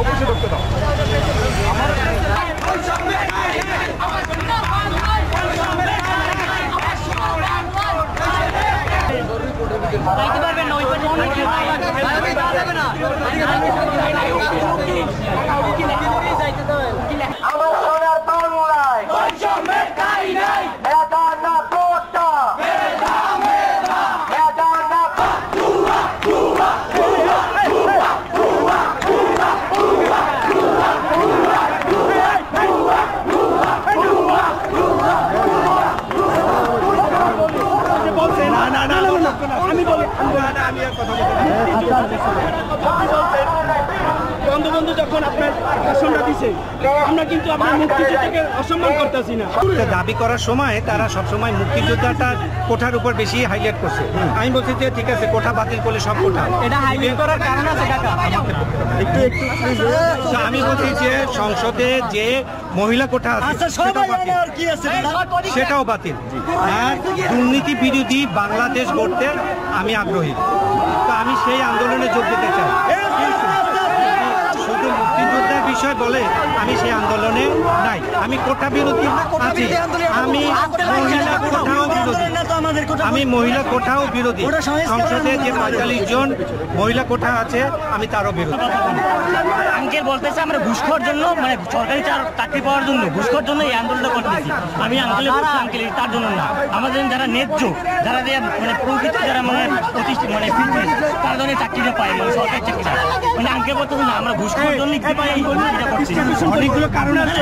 অফিসে ঢুকতে দাও। বঙ্গবন্ধু যখন আপনার ভাষণটা দিছে আমরা কিন্তু আপনার মুক্তিযোদ্ধাকে অসম্মান করতেছি না। দাবি করার সময় তারা সবসময় মুক্তিযোদ্ধাটা কোঠার উপর বেশি হাইলাইট করছে। আমি বলছি যে ঠিক আছে, কোঠা বাতিল করলে সব কোঠা, এটা হাইলাইট করার কারণ আছে কাকা? আমি বলছি যে সংসদে যে মহিলা কোঠা আছে সেটাও বাতিল, আর দুর্নীতি বিরোধী বাংলাদেশ গড়তে আমি আগ্রহী। তো আমি সেই আন্দোলনে যোগ দিতে চাই। শুধু মুক্তিযোদ্ধার বিষয় বলে আমি সেই আন্দোলনে নাই। আমি কোঠা বিরোধী আছি, আমি মহিলা কোঠাও বিরোধী, আমি মহিলা কোঠাও বিরোধী। সংসদে যে 45 জন মহিলা কোঠা আছে আমি তারও বিরোধী। আঙ্কেল বলতেছে আমরা ঘুষখোর জন্য, মানে সরকারি চাকরি পাওয়ার জন্য ঘুষখোর জন্য এই আন্দোলনটা করতেছি। আমি আঙ্কেল তার জন্য না, আমাদের যারা ন্যায্য, যারা মানে প্রকৃত যারা মানে প্রতিষ্ঠিত মানে ফিটনেস, তারা জন্য চাকরিটা পায়, মানে সরকারি চাকরিটা। মানে আঙ্কেল বলতেছে না আমরা ঘুষখোর জন্য পাই, এটা করছি। অনেকগুলো কারণ আছে।